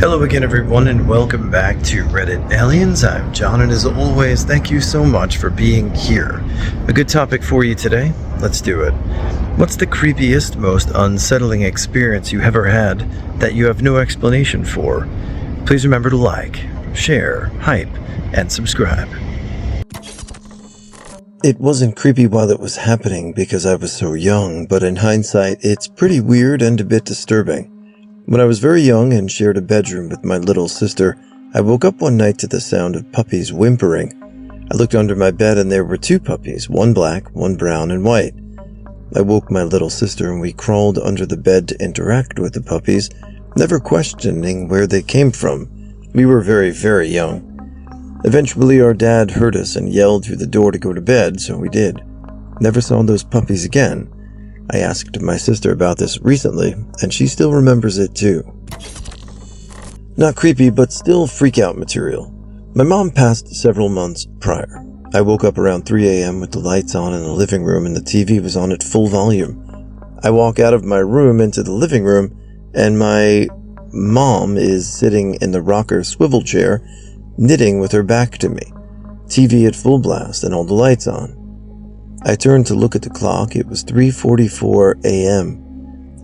Hello again everyone and welcome back to Reddit Aliens. I'm John and as always, thank you so much for being here. A good topic for you today? Let's do it. What's the creepiest, most unsettling experience you ever had that you have no explanation for? Please remember to like, share, hype, and subscribe. It wasn't creepy while it was happening because I was so young, but in hindsight, it's pretty weird and a bit disturbing. When I was very young and shared a bedroom with my little sister, I woke up one night to the sound of puppies whimpering. I looked under my bed and there were two puppies, one black, one brown and white. I woke my little sister and we crawled under the bed to interact with the puppies, never questioning where they came from. We were very, very young. Eventually our dad heard us and yelled through the door to go to bed, so we did. Never saw those puppies again. I asked my sister about this recently, and she still remembers it too. Not creepy, but still freak-out material. My mom passed several months prior. I woke up around 3 a.m. with the lights on in the living room and the TV was on at full volume. I walk out of my room into the living room, and my mom is sitting in the rocker swivel chair, knitting with her back to me. TV at full blast and all the lights on. I turned to look at the clock. It was 3:44 a.m.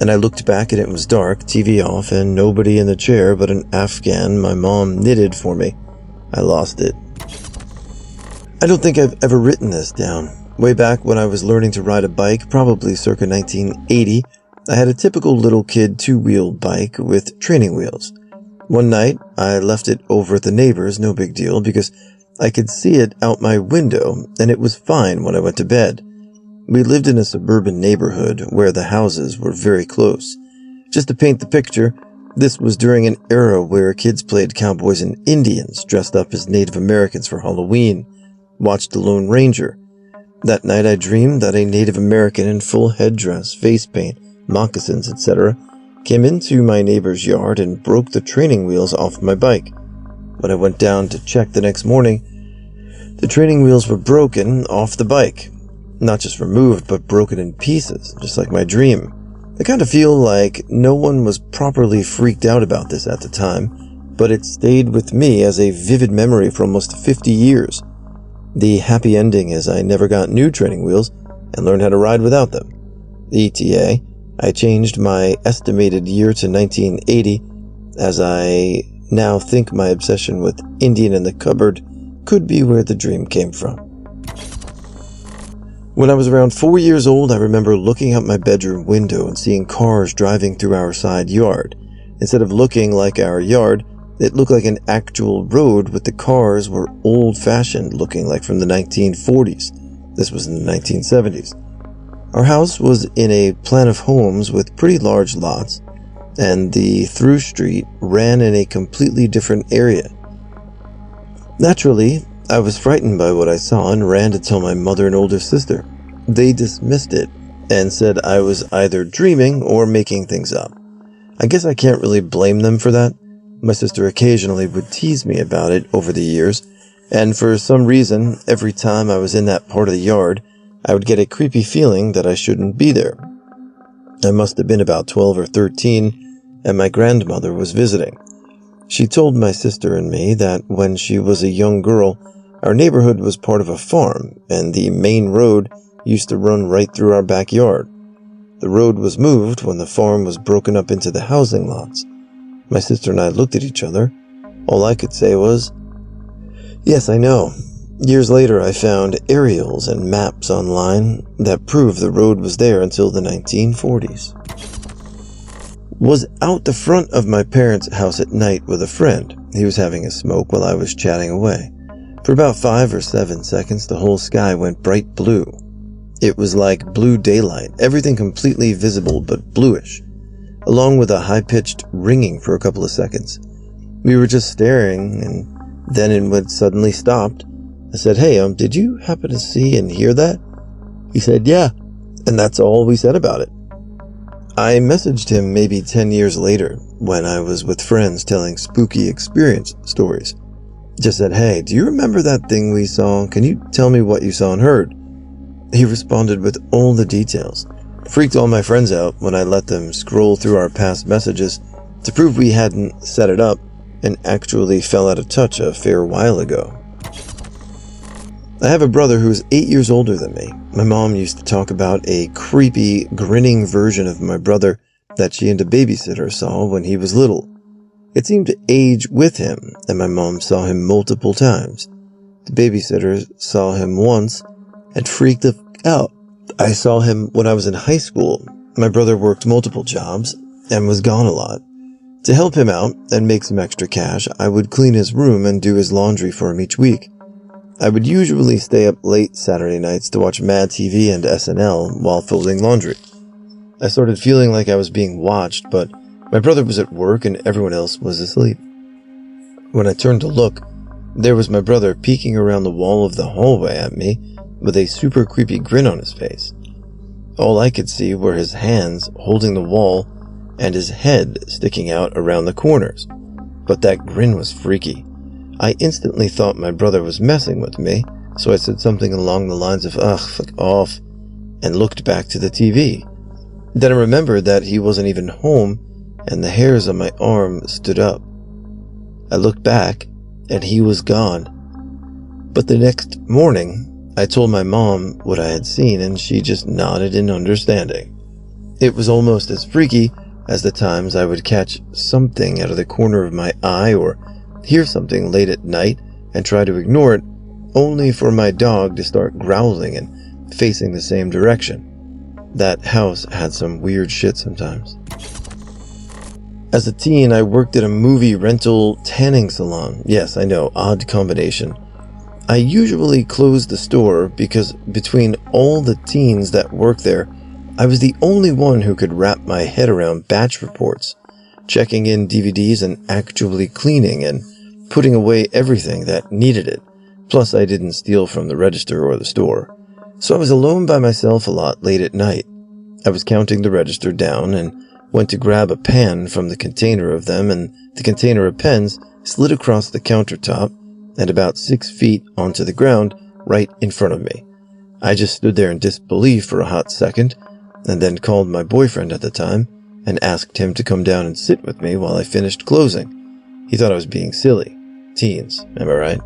And I looked back and it was dark, TV off, and nobody in the chair but an Afghan my mom knitted for me. I lost it. I don't think I've ever written this down. Way back when I was learning to ride a bike, probably circa 1980, I had a typical little kid two-wheel bike with training wheels. One night, I left it over at the neighbor's, no big deal, because I could see it out my window, and it was fine when I went to bed. We lived in a suburban neighborhood where the houses were very close. Just to paint the picture, this was during an era where kids played cowboys and Indians, dressed up as Native Americans for Halloween, watched The Lone Ranger. That night I dreamed that a Native American in full headdress, face paint, moccasins, etc., came into my neighbor's yard and broke the training wheels off my bike. When I went down to check the next morning, the training wheels were broken off the bike. Not just removed, but broken in pieces, just like my dream. I kind of feel like no one was properly freaked out about this at the time, but it stayed with me as a vivid memory for almost 50 years. The happy ending is I never got new training wheels and learned how to ride without them. ETA, I changed my estimated year to 1980, as I now think my obsession with Indian in the cupboard could be where the dream came from. When I was around 4 years old, I remember looking out my bedroom window and seeing cars driving through our side yard. Instead of looking like our yard, it looked like an actual road, with the cars were old-fashioned, looking like from the 1940s. This was in the 1970s. Our house was in a plan of homes with pretty large lots, and the through street ran in a completely different area. Naturally, I was frightened by what I saw and ran to tell my mother and older sister. They dismissed it and said I was either dreaming or making things up. I guess I can't really blame them for that. My sister occasionally would tease me about it over the years, and for some reason, every time I was in that part of the yard, I would get a creepy feeling that I shouldn't be there. I must have been about 12 or 13, and my grandmother was visiting. She told my sister and me that when she was a young girl, our neighborhood was part of a farm, and the main road used to run right through our backyard. The road was moved when the farm was broken up into the housing lots. My sister and I looked at each other. All I could say was, "Yes, I know." Years later, I found aerials and maps online that proved the road was there until the 1940s. Was out the front of my parents' house at night with a friend. He was having a smoke while I was chatting away. For about 5 or 7 seconds, the whole sky went bright blue. It was like blue daylight, everything completely visible but bluish, along with a high-pitched ringing for a couple of seconds. We were just staring, and then it would suddenly stopped. I said, "Hey, did you happen to see and hear that?" He said, "Yeah," and that's all we said about it. I messaged him maybe 10 years later when I was with friends telling spooky experience stories. Just said, "Hey, do you remember that thing we saw? Can you tell me what you saw and heard?" He responded with all the details. Freaked all my friends out when I let them scroll through our past messages to prove we hadn't set it up and actually fell out of touch a fair while ago. I have a brother who is 8 years older than me. My mom used to talk about a creepy, grinning version of my brother that she and a babysitter saw when he was little. It seemed to age with him, and my mom saw him multiple times. The babysitter saw him once and freaked the f*** out. I saw him when I was in high school. My brother worked multiple jobs and was gone a lot. To help him out and make some extra cash, I would clean his room and do his laundry for him each week. I would usually stay up late Saturday nights to watch Mad TV and SNL while folding laundry. I started feeling like I was being watched, but my brother was at work and everyone else was asleep. When I turned to look, there was my brother peeking around the wall of the hallway at me with a super creepy grin on his face. All I could see were his hands holding the wall and his head sticking out around the corners. But that grin was freaky. I instantly thought my brother was messing with me, so I said something along the lines of, "Ugh, fuck off," and looked back to the TV. Then I remembered that he wasn't even home, and the hairs on my arm stood up. I looked back, and he was gone. But the next morning, I told my mom what I had seen, and she just nodded in understanding. It was almost as freaky as the times I would catch something out of the corner of my eye or hear something late at night and try to ignore it, only for my dog to start growling and facing the same direction. That house had some weird shit sometimes. As a teen, I worked at a movie rental tanning salon. Yes, I know, odd combination. I usually closed the store because between all the teens that worked there, I was the only one who could wrap my head around batch reports, checking in DVDs and actually cleaning and putting away everything that needed it. Plus, I didn't steal from the register or the store. So I was alone by myself a lot late at night. I was counting the register down and went to grab a pan from the container of them, and the container of pens slid across the countertop and about 6 feet onto the ground right in front of me. I just stood there in disbelief for a hot second, and then called my boyfriend at the time and asked him to come down and sit with me while I finished closing. He thought I was being silly. Teens, am I right?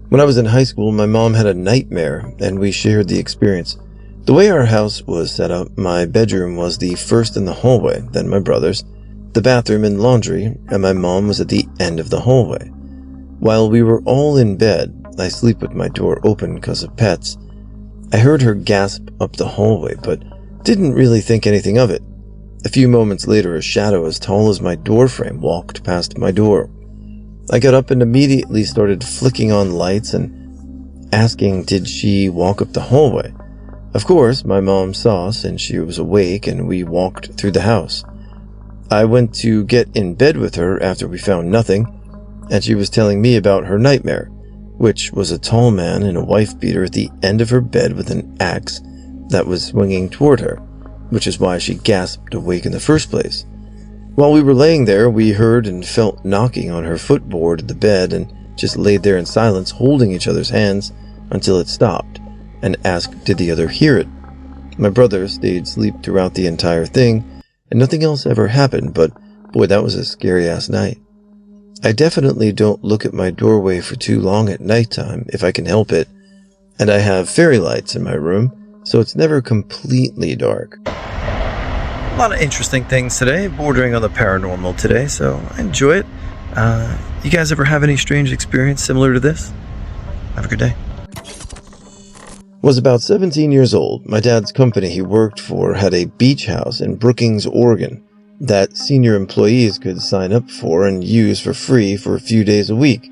When I was in high school, my mom had a nightmare, and we shared the experience. The way our house was set up, my bedroom was the first in the hallway, then my brother's, the bathroom and laundry, and my mom was at the end of the hallway. While we were all in bed, I sleep with my door open because of pets. I heard her gasp up the hallway, but didn't really think anything of it. A few moments later, a shadow as tall as my doorframe walked past my door. I got up and immediately started flicking on lights and asking, did she walk up the hallway? Of course, my mom saw since she was awake, and we walked through the house. I went to get in bed with her after we found nothing, and she was telling me about her nightmare, which was a tall man in a wife beater at the end of her bed with an axe that was swinging toward her, which is why she gasped awake in the first place. While we were laying there, we heard and felt knocking on her footboard of the bed and just laid there in silence, holding each other's hands until it stopped, and asked did the other hear it. My brother stayed asleep throughout the entire thing, and nothing else ever happened, but boy, that was a scary-ass night. I definitely don't look at my doorway for too long at nighttime if I can help it, and I have fairy lights in my room, so it's never completely dark. A lot of interesting things today, bordering on the paranormal today, so I enjoy it. You guys ever have any strange experience similar to this? Have a good day. Was about 17 years old. My dad's company he worked for had a beach house in Brookings, Oregon, that senior employees could sign up for and use for free for a few days a week.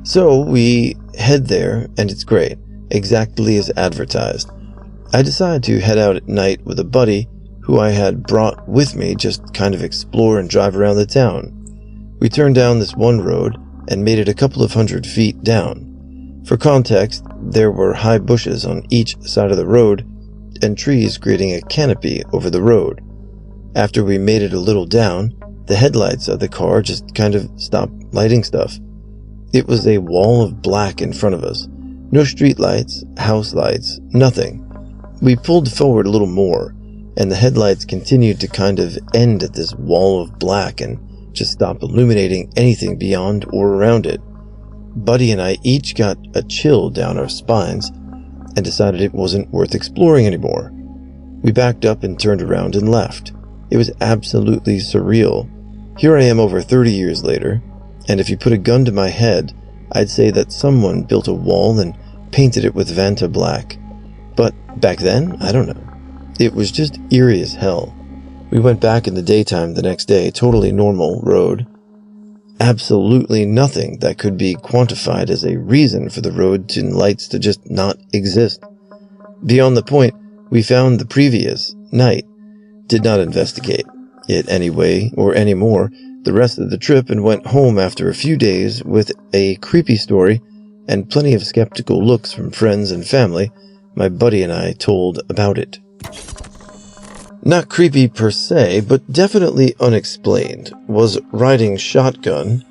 So we head there, and it's great, exactly as advertised. I decided to head out at night with a buddy who I had brought with me, just kind of explore and drive around the town. We turned down this one road and made it a couple of 100 feet down. For context, there were high bushes on each side of the road and trees creating a canopy over the road. After we made it a little down, the headlights of the car just kind of stopped lighting stuff. It was a wall of black in front of us. No street lights, house lights, nothing. We pulled forward a little more, and the headlights continued to kind of end at this wall of black and just stop illuminating anything beyond or around it. Buddy and I each got a chill down our spines and decided it wasn't worth exploring anymore. We backed up and turned around and left. It was absolutely surreal. Here I am over 30 years later, and if you put a gun to my head, I'd say that someone built a wall and painted it with Vanta black. But back then, I don't know. It was just eerie as hell. We went back in the daytime the next day, totally normal road. Absolutely nothing that could be quantified as a reason for the road and lights to just not exist. Beyond the point we found the previous night. Did not investigate it anyway or anymore the rest of the trip and went home after a few days with a creepy story and plenty of skeptical looks from friends and family my buddy and I told about it. Not creepy per se, but definitely unexplained, was riding shotgun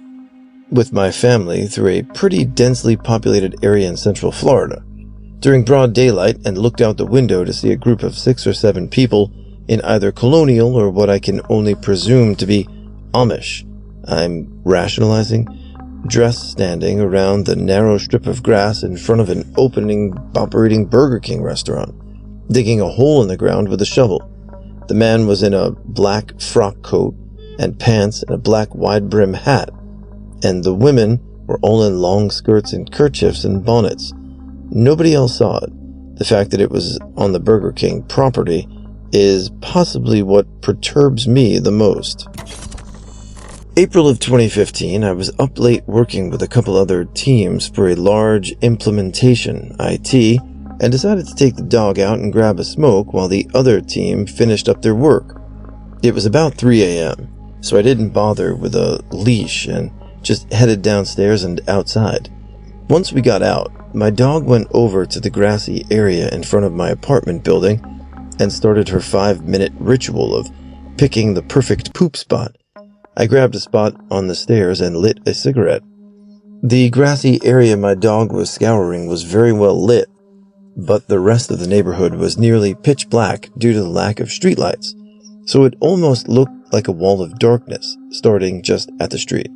with my family through a pretty densely populated area in Central Florida during broad daylight and looked out the window to see a group of 6 or 7 people in either Colonial or what I can only presume to be Amish. I'm rationalizing. Dressed standing around the narrow strip of grass in front of an operating Burger King restaurant, digging a hole in the ground with a shovel. The man was in a black frock coat and pants and a black wide-brim hat, and the women were all in long skirts and kerchiefs and bonnets. Nobody else saw it. The fact that it was on the Burger King property is possibly what perturbs me the most. April of 2015, I was up late working with a couple other teams for a large implementation IT and decided to take the dog out and grab a smoke while the other team finished up their work. It was about 3 a.m., so I didn't bother with a leash and just headed downstairs and outside. Once we got out, my dog went over to the grassy area in front of my apartment building and started her 5-minute ritual of picking the perfect poop spot. I grabbed a spot on the stairs and lit a cigarette. The grassy area my dog was scouring was very well lit, but the rest of the neighborhood was nearly pitch black due to the lack of streetlights, so it almost looked like a wall of darkness starting just at the street.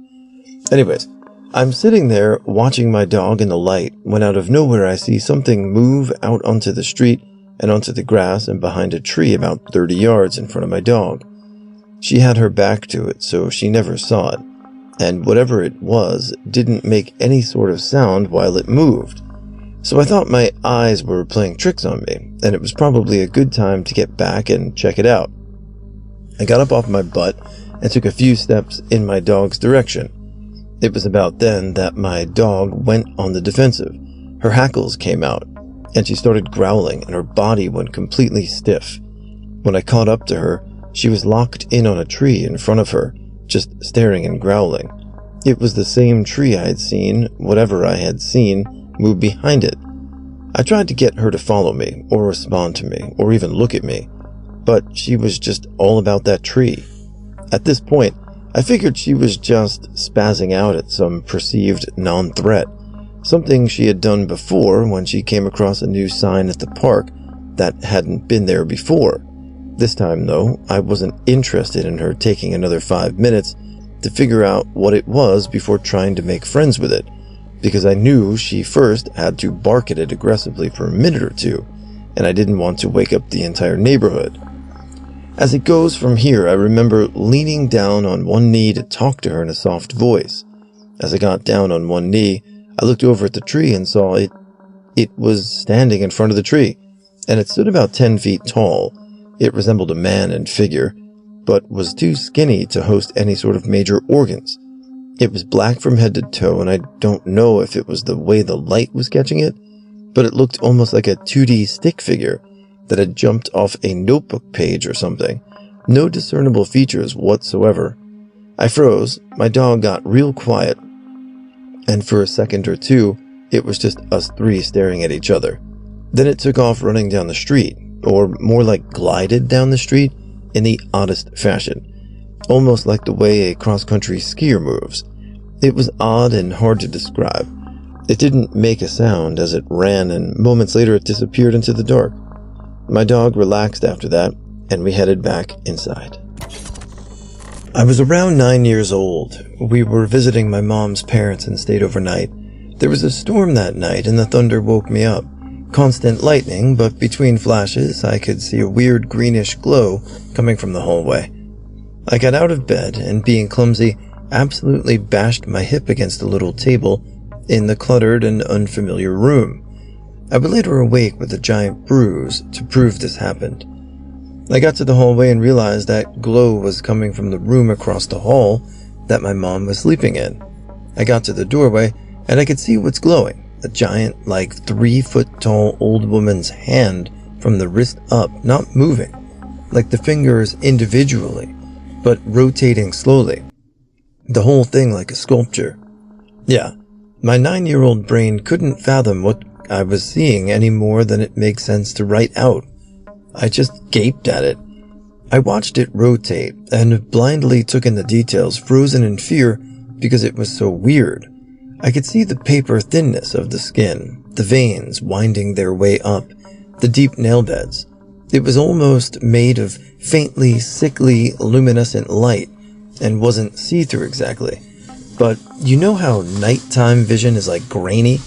Anyways, I'm sitting there watching my dog in the light when out of nowhere I see something move out onto the street and onto the grass and behind a tree about 30 yards in front of my dog. She had her back to it, so she never saw it, and whatever it was didn't make any sort of sound while it moved. So I thought my eyes were playing tricks on me, and it was probably a good time to get back and check it out. I got up off my butt and took a few steps in my dog's direction. It was about then that my dog went on the defensive. Her hackles came out, and she started growling, and her body went completely stiff. When I caught up to her, she was locked in on a tree in front of her, just staring and growling. It was the same tree I had seen, whatever I had seen, move behind it. I tried to get her to follow me, or respond to me, or even look at me, but she was just all about that tree. At this point, I figured she was just spazzing out at some perceived non-threat, something she had done before when she came across a new sign at the park that hadn't been there before. This time, though, I wasn't interested in her taking another 5 minutes to figure out what it was before trying to make friends with it, because I knew she first had to bark at it aggressively for a minute or two, and I didn't want to wake up the entire neighborhood. As it goes from here, I remember leaning down on one knee to talk to her in a soft voice. As I got down on one knee, I looked over at the tree and saw it was standing in front of the tree, and it stood about 10 feet tall. It resembled a man in figure, but was too skinny to host any sort of major organs. It was black from head to toe, and I don't know if it was the way the light was catching it, but it looked almost like a 2D stick figure that had jumped off a notebook page or something. No discernible features whatsoever. I froze, my dog got real quiet, and for a second or two, it was just us three staring at each other. Then it took off running down the street, or more like glided down the street in the oddest fashion, almost like the way a cross-country skier moves. It was odd and hard to describe. It didn't make a sound as it ran, and moments later it disappeared into the dark. My dog relaxed after that, and we headed back inside. I was around 9 years old. We were visiting my mom's parents and stayed overnight. There was a storm that night and the thunder woke me up. Constant lightning, but between flashes I could see a weird greenish glow coming from the hallway. I got out of bed and, being clumsy, absolutely bashed my hip against a little table in the cluttered and unfamiliar room. I would later awake with a giant bruise to prove this happened. I got to the hallway and realized that glow was coming from the room across the hall that my mom was sleeping in. I got to the doorway and I could see what's glowing. A giant, 3-foot-tall old woman's hand from the wrist up, not moving, like the fingers individually, but rotating slowly. The whole thing like a sculpture. Yeah, my 9-year-old brain couldn't fathom what I was seeing any more than it makes sense to write out. I just gaped at it. I watched it rotate and blindly took in the details, frozen in fear because it was so weird. I could see the paper thinness of the skin, the veins winding their way up, the deep nail beds. It was almost made of faintly, sickly, luminescent light and wasn't see-through exactly. But you know how nighttime vision is like grainy?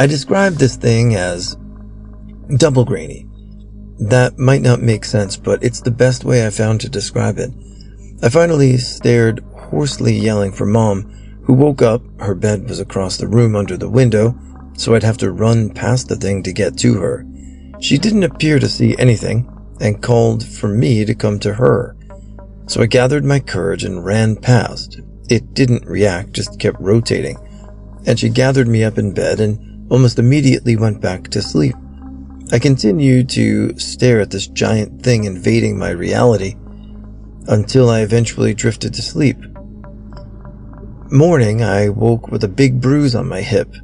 I described this thing as double grainy. That might not make sense, but it's the best way I found to describe it. I finally stared, hoarsely yelling for Mom, who woke up. Her bed was across the room under the window, so I'd have to run past the thing to get to her. She didn't appear to see anything and called for me to come to her. So I gathered my courage and ran past. It didn't react, just kept rotating. And she gathered me up in bed and almost immediately went back to sleep. I continued to stare at this giant thing invading my reality until I eventually drifted to sleep. Morning, I woke with a big bruise on my hip.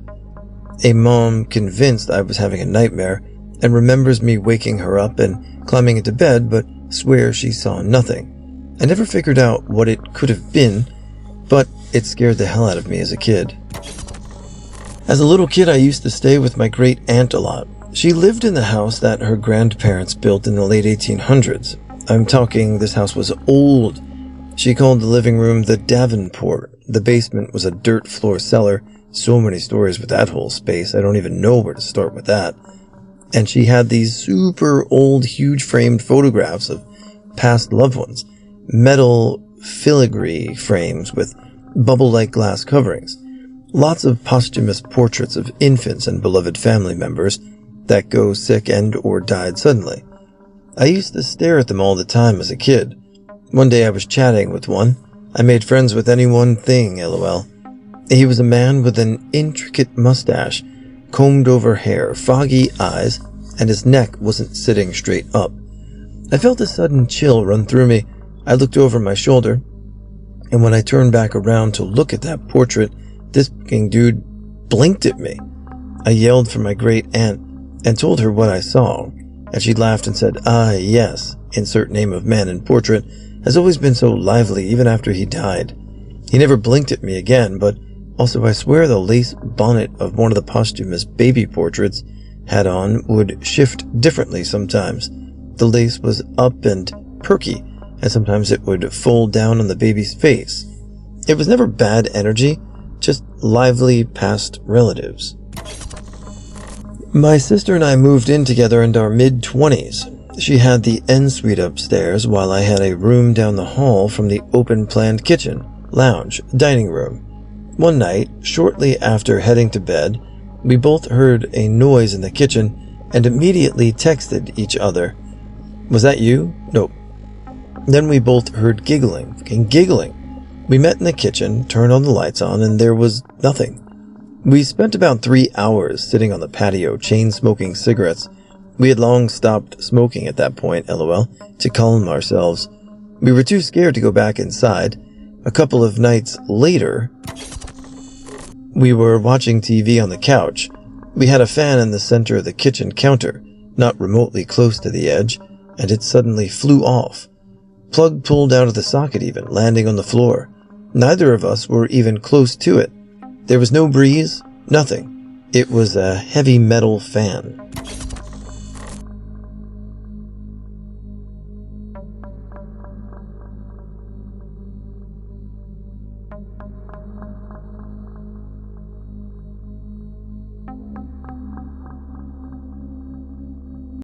A mom, convinced I was having a nightmare, and remembers me waking her up and climbing into bed, but swears she saw nothing. I never figured out what it could have been, but it scared the hell out of me as a kid. As a little kid, I used to stay with my great aunt a lot. She lived in the house that her grandparents built in the late 1800s. I'm talking, this house was old. She called the living room the Davenport. The basement was a dirt floor cellar. So many stories with that whole space, I don't even know where to start with that. And she had these super old, huge framed photographs of past loved ones. Metal filigree frames with bubble-like glass coverings. Lots of posthumous portraits of infants and beloved family members that go sick and or died suddenly. I used to stare at them all the time as a kid. One day I was chatting with one. I made friends with any one thing, lol. He was a man with an intricate mustache, combed over hair, foggy eyes, and his neck wasn't sitting straight up. I felt a sudden chill run through me. I looked over my shoulder, and when I turned back around to look at that portrait, this fucking dude blinked at me. I yelled for my great aunt and told her what I saw, and she laughed and said, "Ah, yes, insert name of man in portrait, has always been so lively even after he died." He never blinked at me again, but also I swear the lace bonnet of one of the posthumous baby portraits had on would shift differently sometimes. The lace was up and perky, and sometimes it would fold down on the baby's face. It was never bad energy, just lively past relatives. My sister and I moved in together in our mid-20s. She had the en-suite upstairs, while I had a room down the hall from the open-planned kitchen, lounge, dining room. One night, shortly after heading to bed, we both heard a noise in the kitchen and immediately texted each other. "Was that you?" "Nope." Then we both heard giggling. Giggling. We met in the kitchen, turned all the lights on, and there was nothing. We spent about 3 hours sitting on the patio, chain-smoking cigarettes. We had long stopped smoking at that point, lol, to calm ourselves. We were too scared to go back inside. A couple of nights later, we were watching TV on the couch. We had a fan in the center of the kitchen counter, not remotely close to the edge, and it suddenly flew off. Plug pulled out of the socket even, landing on the floor. Neither of us were even close to it. There was no breeze, nothing. It was a heavy metal fan.